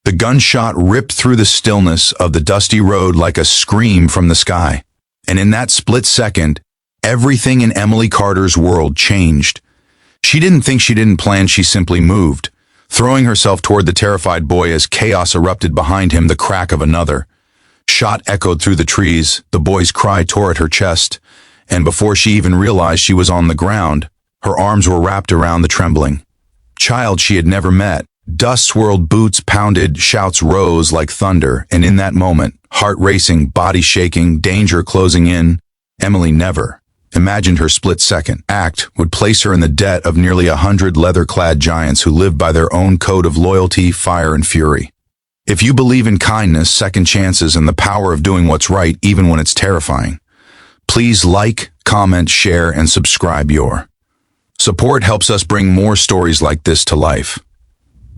The gunshot ripped through the stillness of the dusty road like a scream from the sky. And in that split second, everything in Emily Carter's world changed. She didn't think, she didn't plan, she simply moved, throwing herself toward the terrified boy as chaos erupted behind him, the crack of another shot echoed through the trees, the boy's cry tore at her chest, and before she even realized she was on the ground, her arms were wrapped around the trembling child she had never met. Dust swirled, boots pounded, shouts rose like thunder, and in that moment, heart racing, body shaking, danger closing in, Emily never imagined her split-second act would place her in the debt of nearly 100 leather-clad giants who lived by their own code of loyalty, fire, and fury. If you believe in kindness, second chances, and the power of doing what's right even when it's terrifying, please like, comment, share, and subscribe. Your support helps us bring more stories like this to life.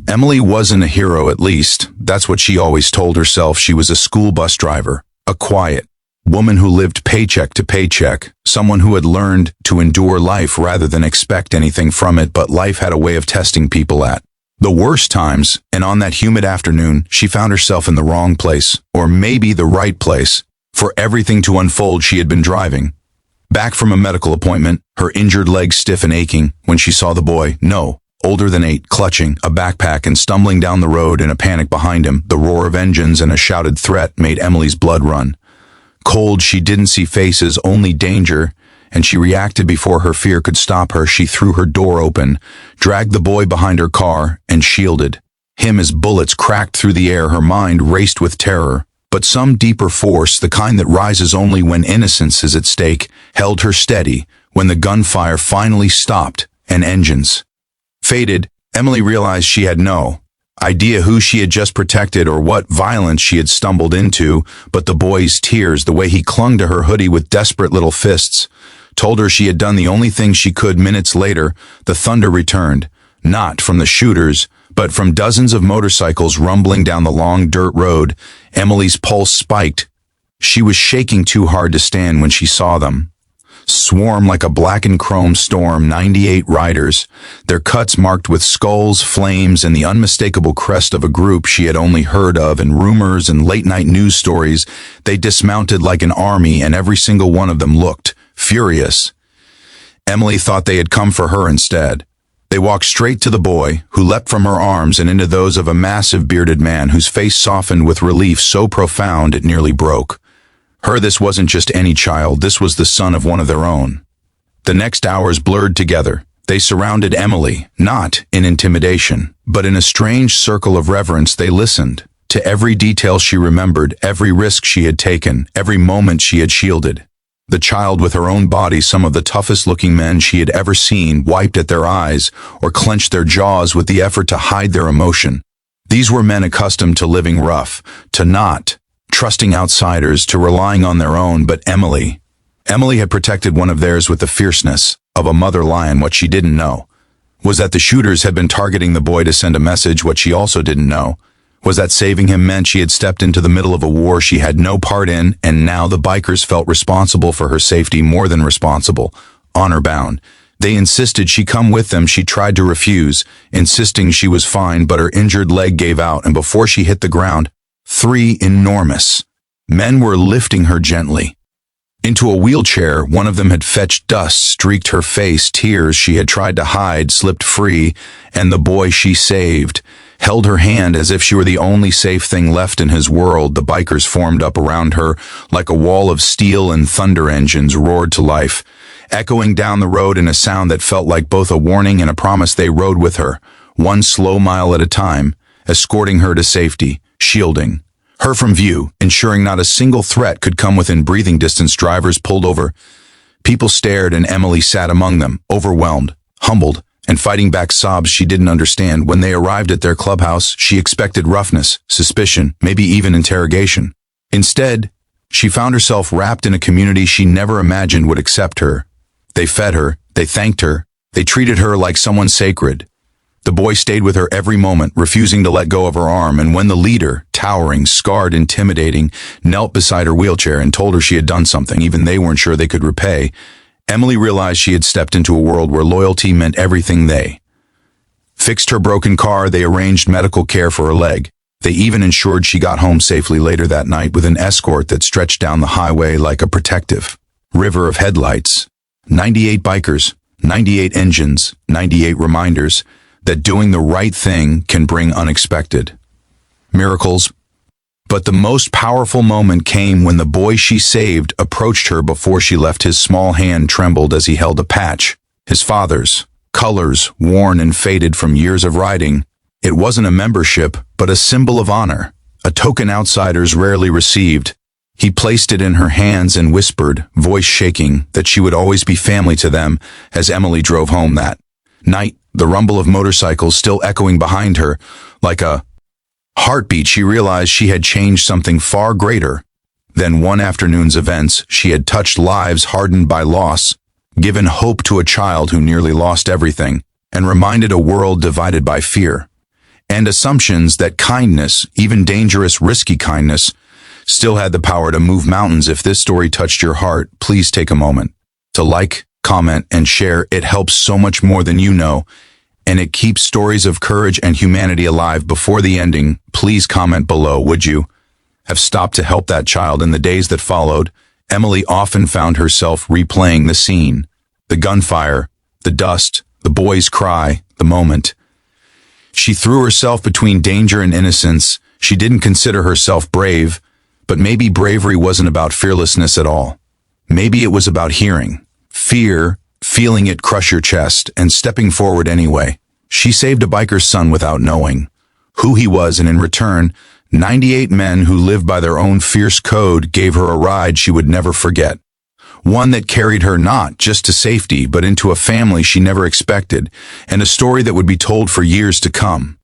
Emily wasn't a hero, at least. That's what she always told herself. She was a school bus driver, a quiet woman who lived paycheck to paycheck, someone who had learned to endure life rather than expect anything from it, but life had a way of testing people at the worst times, and on that humid afternoon, she found herself in the wrong place, or maybe the right place, for everything to unfold. She had been driving back from a medical appointment, her injured leg stiff and aching, when she saw the boy, older than 8, clutching a backpack and stumbling down the road in a panic behind him. The roar of engines and a shouted threat made Emily's blood run cold. She didn't see faces, only danger, and she reacted before her fear could stop her. She threw her door open, dragged the boy behind her car, and shielded him as bullets cracked through the air. Her mind raced with terror, but some deeper force, the kind that rises only when innocence is at stake, held her steady. When the gunfire finally stopped and engines faded, Emily realized she had no idea who she had just protected or what violence she had stumbled into, but the boy's tears, the way he clung to her hoodie with desperate little fists, told her she had done the only thing she could. Minutes later, the thunder returned, not from the shooters, but from dozens of motorcycles rumbling down the long dirt road. Emily's pulse spiked. She was shaking too hard to stand when she saw them swarm like a blackened chrome storm. 98 riders, their cuts marked with skulls, flames, and the unmistakable crest of a group she had only heard of in rumors and late-night news stories. They dismounted like an army, and every single one of them looked furious. Emily thought they had come for her instead. They walked straight to the boy, who leapt from her arms and into those of a massive bearded man whose face softened with relief so profound it nearly broke her. This wasn't just any child, this was the son of one of their own. The next hours blurred together. They surrounded Emily, not in intimidation, but in a strange circle of reverence. They listened to every detail she remembered, every risk she had taken, every moment she had shielded. The child with her own body, some of the toughest-looking men she had ever seen, wiped at their eyes or clenched their jaws with the effort to hide their emotion. These were men accustomed to living rough, to not trusting outsiders, to relying on their own, but Emily had protected one of theirs with the fierceness of a mother lion. What she didn't know was that the shooters had been targeting the boy to send a message. What she also didn't know was that saving him meant she had stepped into the middle of a war she had no part in, and now the bikers felt responsible for her safety, more than responsible, honor-bound. They insisted she come with them. She tried to refuse, insisting she was fine, but her injured leg gave out, and before she hit the ground, 3 enormous men were lifting her gently into a wheelchair. One of them had fetched dust, streaked her face. Tears she had tried to hide slipped free, and the boy she saved held her hand as if she were the only safe thing left in his world. The bikers formed up around her like a wall of steel, and thunder engines roared to life, echoing down the road in a sound that felt like both a warning and a promise. They rode with her, one slow mile at a time, escorting her to safety, shielding her from view, ensuring not a single threat could come within breathing distance. Drivers pulled over. People stared, and Emily sat among them, overwhelmed, humbled, and fighting back sobs she didn't understand. When they arrived at their clubhouse, she expected roughness, suspicion, maybe even interrogation. Instead, she found herself wrapped in a community she never imagined would accept her. They fed her, they thanked her, they treated her like someone sacred. The boy stayed with her every moment, refusing to let go of her arm, and when the leader, towering, scarred, intimidating, knelt beside her wheelchair and told her she had done something even they weren't sure they could repay, Emily realized she had stepped into a world where loyalty meant everything. They fixed her broken car, they arranged medical care for her leg, They even ensured she got home safely later that night with an escort that stretched down the highway like a protective river of headlights. 98 bikers, 98 engines, 98 reminders that doing the right thing can bring unexpected miracles. But the most powerful moment came when the boy she saved approached her before she left. His small hand trembled as he held a patch, his father's, colors worn and faded from years of riding. It wasn't a membership, but a symbol of honor, a token outsiders rarely received. He placed it in her hands and whispered, voice shaking, that she would always be family to them. As Emily drove home that night, the rumble of motorcycles still echoing behind her like a heartbeat, she realized she had changed something far greater than one afternoon's events. She had touched lives hardened by loss, given hope to a child who nearly lost everything, and reminded a world divided by fear and assumptions that kindness, even dangerous, risky kindness, still had the power to move mountains. If this story touched your heart, please take a moment to like, comment, and share. It helps so much more than you know, and it keeps stories of courage and humanity alive. Before the ending, please comment below. Would you have stopped to help that child? In the days that followed, Emily often found herself replaying the scene, the gunfire, the dust, the boy's cry, the moment. She threw herself between danger and innocence. She didn't consider herself brave, but maybe bravery wasn't about fearlessness at all. Maybe it was about hearing fear, feeling it crush your chest, and stepping forward anyway. She saved a biker's son without knowing who he was, and in return, 98 men who lived by their own fierce code gave her a ride she would never forget. One that carried her not just to safety, but into a family she never expected, and a story that would be told for years to come.